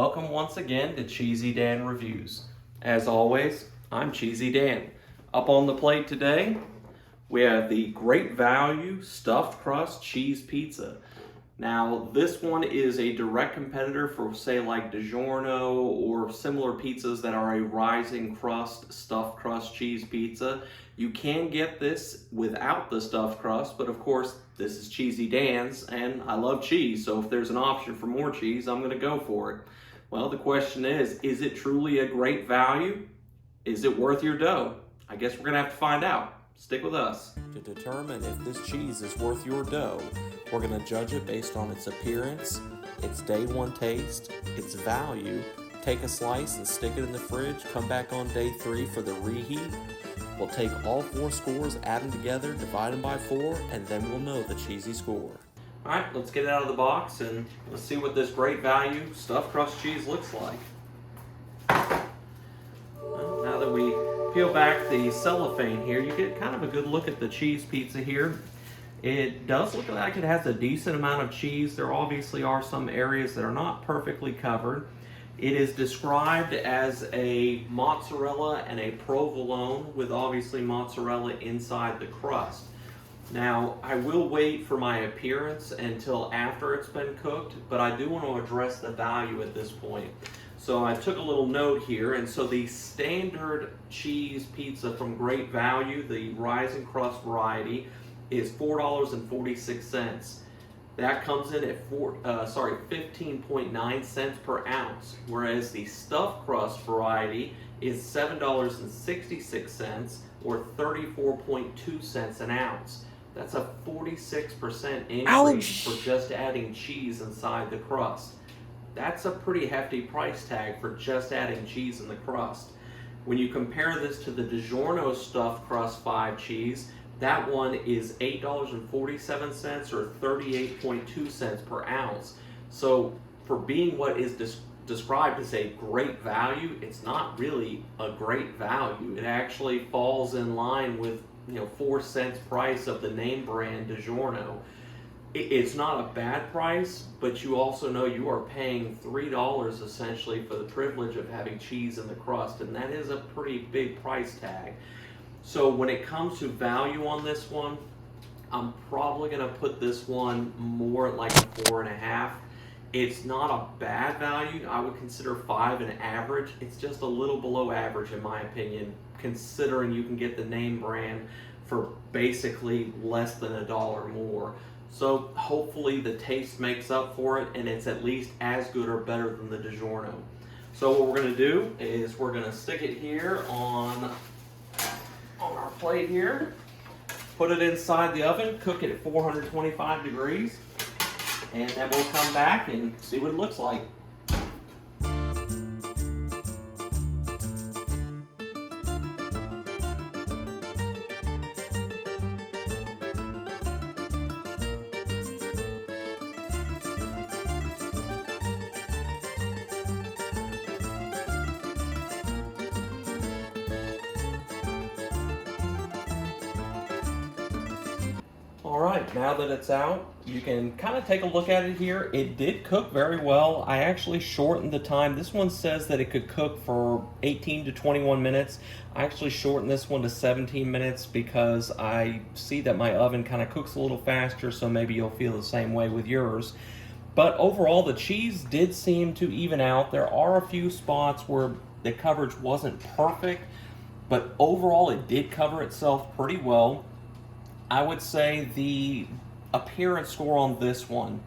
Welcome once again to Cheesy Dan Reviews. As always, I'm Cheesy Dan. Up on the plate today, we have the Great Value Stuffed Crust Cheese Pizza. Now, this one is a direct competitor for, say, like DiGiorno or similar pizzas that are a rising crust, stuffed crust cheese pizza. You can get this without the stuffed crust, but of course, this is Cheesy Dan's, and I love cheese, so if there's an option for more cheese, I'm gonna go for it. Well, the question is it truly a great value? Is it worth your dough? I guess we're gonna have to find out. Stick with us. To determine if this cheese is worth your dough, we're going to judge it based on its appearance, its day one taste, its value. Take a slice and stick it in the fridge, come back on day 3 for the reheat. We'll take all 4 scores, add them together, divide them by 4, and then we'll know the cheesy score. All right, let's get it out of the box and let's see what this Great Value stuffed crust cheese looks like. Well, now that we peel back the cellophane here, you get kind of a good look at the cheese pizza here. It does look like it has a decent amount of cheese. There obviously are some areas that are not perfectly covered. It is described as a mozzarella and a provolone with obviously mozzarella inside the crust. Now, I will wait for my appearance until after it's been cooked, but I do want to address the value at this point. So I took a little note here, and so the standard cheese pizza from Great Value, the rising crust variety, is $4.46. That comes in at 15.9 cents per ounce, whereas the stuffed crust variety is $7.66 or 34.2 cents an ounce. That's a 46% increase for just adding cheese inside the crust. That's a pretty hefty price tag for just adding cheese in the crust. When you compare this to the DiGiorno stuffed crust 5 cheese, that one is $8.47 or 38.2 cents per ounce. So for being what is described as a great value, it's not really a great value. It actually falls in line with 4 cents price of the name brand DiGiorno. It's not a bad price, but you also know you are paying $3 essentially for the privilege of having cheese in the crust, and that is a pretty big price tag. So when it comes to value on this one, I'm probably going to put this one more like a 4.5. It's not a bad value. I would consider 5 an average. It's just a little below average in my opinion, considering you can get the name brand for basically less than $1 more. So hopefully the taste makes up for it and it's at least as good or better than the DiGiorno. So what we're going to do is we're going to stick it here on our plate here, put it inside the oven, cook it at 425 degrees, and then we'll come back and see what it looks like. Alright, now that it's out, you can kind of take a look at it here. It did cook very well. I actually shortened the time. This one says that it could cook for 18 to 21 minutes. I actually shortened this one to 17 minutes because I see that my oven kind of cooks a little faster, so maybe you'll feel the same way with yours. But overall, the cheese did seem to even out. There are a few spots where the coverage wasn't perfect, but overall it did cover itself pretty well. I would say the appearance score on this one,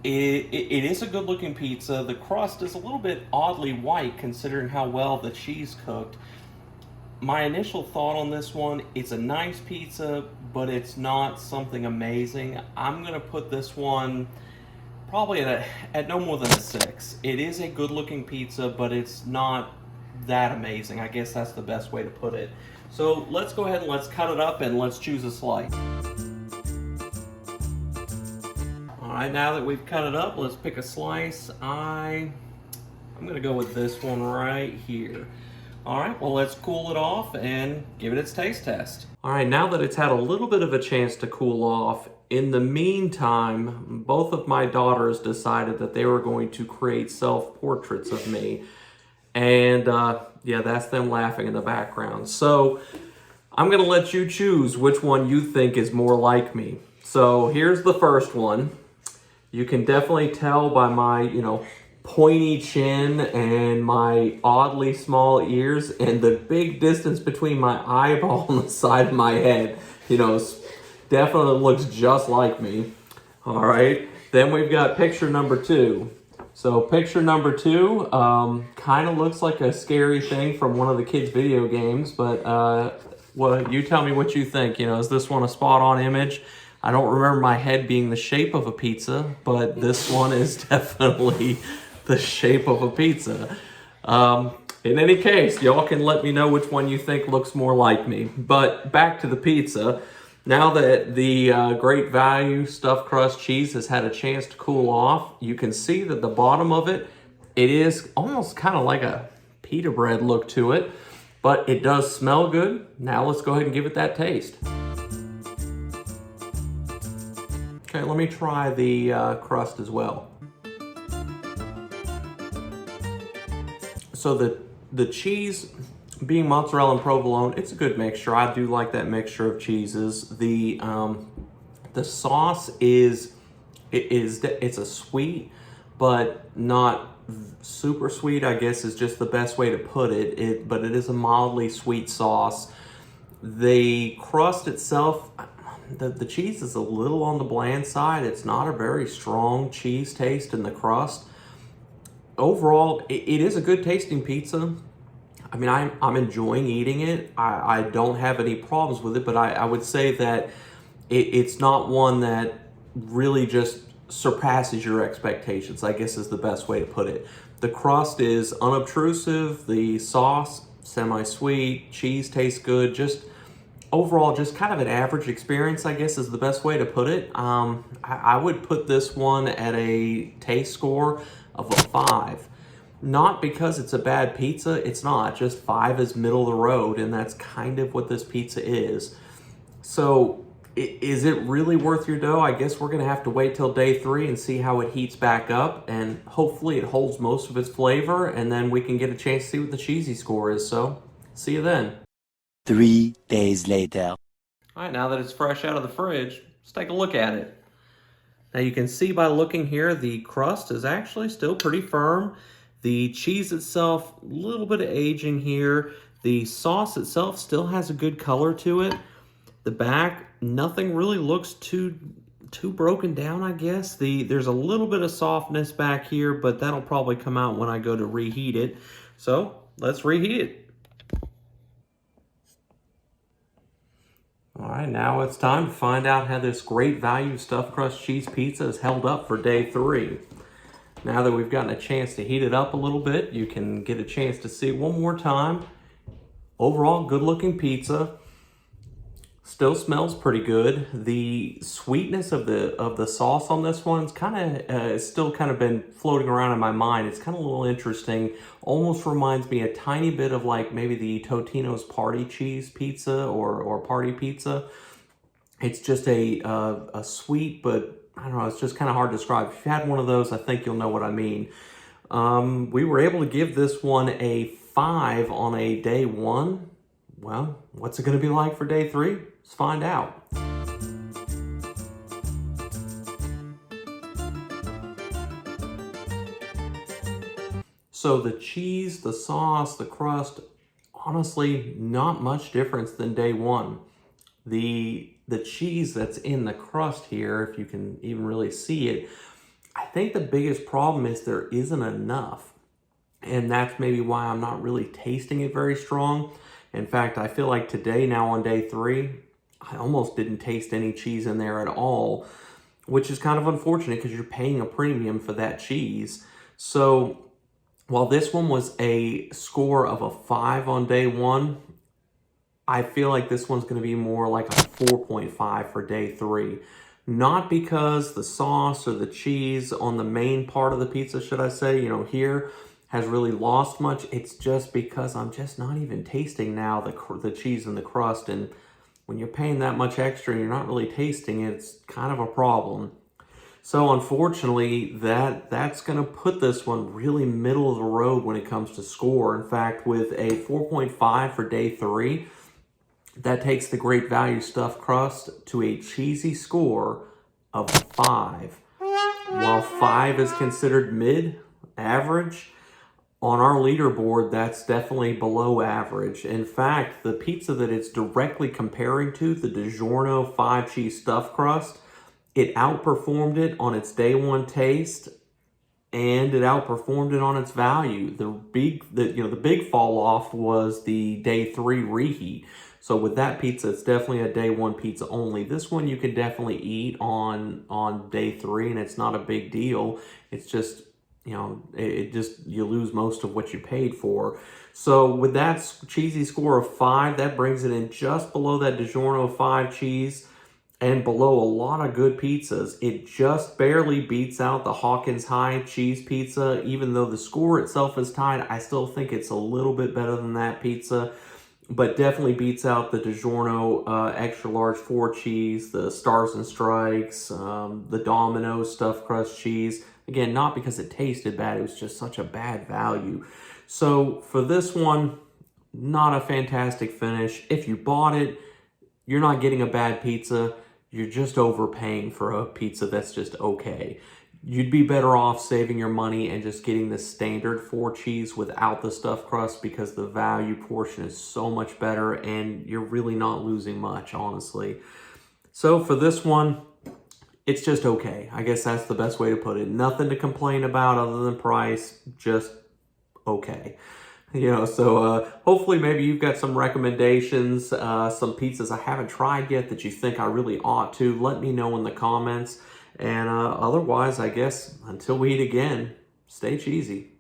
it is a good looking pizza. The crust is a little bit oddly white considering how well the cheese cooked. My initial thought on this one, it's a nice pizza, but it's not something amazing. I'm going to put this one probably at no more than a 6. It is a good looking pizza, but it's not that amazing. I guess that's the best way to put it. So let's go ahead and let's cut it up and let's choose a slice. Alright, now that we've cut it up, let's pick a slice. I'm going to go with this one right here. Alright, well let's cool it off and give it its taste test. Alright, now that it's had a little bit of a chance to cool off, in the meantime, both of my daughters decided that they were going to create self-portraits of me. And yeah, that's them laughing in the background. So I'm gonna let you choose which one you think is more like me. So here's the first one. You can definitely tell by my, pointy chin and my oddly small ears and the big distance between my eyeball and the side of my head. Definitely looks just like me. All right. Then we've got picture number 2. So picture number 2 kind of looks like a scary thing from one of the kids' video games, but well, you tell me what you think. Is this one a spot-on image? I don't remember my head being the shape of a pizza, but this one is definitely the shape of a pizza. In any case, y'all can let me know which one you think looks more like me. But back to the pizza. Now that the great value stuffed crust cheese has had a chance to cool off, you can see that the bottom of it is almost kind of like a pita bread look to it, but it does smell good. Now let's go ahead and give it that taste. Okay, let me try the crust as well. So the cheese, being mozzarella and provolone, it's a good mixture. I do like that mixture of cheeses. The sauce it's a sweet, but not super sweet, I guess is just the best way to put it. But it is a mildly sweet sauce. The crust itself, the cheese is a little on the bland side. It's not a very strong cheese taste in the crust. Overall, it is a good tasting pizza. I mean, I'm enjoying eating it. I don't have any problems with it, but I would say that it's not one that really just surpasses your expectations, I guess is the best way to put it. The crust is unobtrusive, the sauce, semi-sweet, cheese tastes good, just overall, just kind of an average experience, I guess is the best way to put it. I would put this one at a taste score of a 5. Not because it's a bad pizza, it's not. Just 5 is middle of the road, and that's kind of what this pizza is. So, is it really worth your dough? I guess we're gonna have to wait till day 3 and see how it heats back up, and hopefully it holds most of its flavor, and then we can get a chance to see what the cheesy score is. So, see you then. 3 days later. All right, now that it's fresh out of the fridge, let's take a look at it. Now you can see by looking here, the crust is actually still pretty firm. The cheese itself, a little bit of aging here. The sauce itself still has a good color to it. The back, nothing really looks too broken down, I guess. There's a little bit of softness back here, but that'll probably come out when I go to reheat it. So let's reheat it. All right, now it's time to find out how this great value stuffed crust cheese pizza is held up for day 3. Now that we've gotten a chance to heat it up a little bit, you can get a chance to see it one more time. Overall, good looking pizza. Still smells pretty good. The sweetness of the sauce on this one's still kind of been floating around in my mind. It's kind of a little interesting. Almost reminds me a tiny bit of like maybe the Totino's party cheese pizza or party pizza. It's just a sweet, but I don't know, it's just kind of hard to describe. If you had one of those, I think you'll know what I mean. We were able to give this one a 5 on a day 1. Well, what's it going to be like for day 3? Let's find out. So the cheese, the sauce, the crust, honestly, not much difference than day 1. The cheese that's in the crust here, if you can even really see it, I think the biggest problem is there isn't enough. And that's maybe why I'm not really tasting it very strong. In fact, I feel like today, now on day 3, I almost didn't taste any cheese in there at all, which is kind of unfortunate because you're paying a premium for that cheese. So while this one was a score of a 5 on day 1, I feel like this one's going to be more like a 4.5 for day 3. Not because the sauce or the cheese on the main part of the pizza, should I say, here has really lost much. It's just because I'm just not even tasting now the cheese and the crust. And when you're paying that much extra and you're not really tasting it, it's kind of a problem. So unfortunately, that's going to put this one really middle of the road when it comes to score. In fact, with a 4.5 for day 3, that takes the great value stuffed crust to a cheesy score of 5. While 5 is considered mid, average, on our leaderboard, that's definitely below average. In fact, the pizza that it's directly comparing to, the DiGiorno 5 cheese stuffed crust, it outperformed it on its day 1 taste, and it outperformed it on its value. The big fall off was the day 3 reheat. So with that pizza, it's definitely a day 1 pizza only. This one you can definitely eat on day 3, and it's not a big deal. It's just, you lose most of what you paid for. So with that cheesy score of 5, that brings it in just below that DiGiorno 5 cheese and below a lot of good pizzas. It just barely beats out the Hawkins High cheese pizza. Even though the score itself is tied, I still think it's a little bit better than that pizza, but definitely beats out the DiGiorno extra large 4 cheese, the Stars and Strikes, the Domino's stuffed crust cheese. Again, not because it tasted bad, it was just such a bad value. So for this one, not a fantastic finish. If you bought it, you're not getting a bad pizza. You're just overpaying for a pizza that's just okay. You'd be better off saving your money and just getting the standard 4 cheese without the stuffed crust, because the value portion is so much better and you're really not losing much, honestly. So for this one, it's just okay. I guess that's the best way to put it. Nothing to complain about other than price, just okay. So hopefully maybe you've got some recommendations, some pizzas I haven't tried yet that you think I really ought to. Let me know in the comments. And otherwise, I guess, until we eat again, stay cheesy.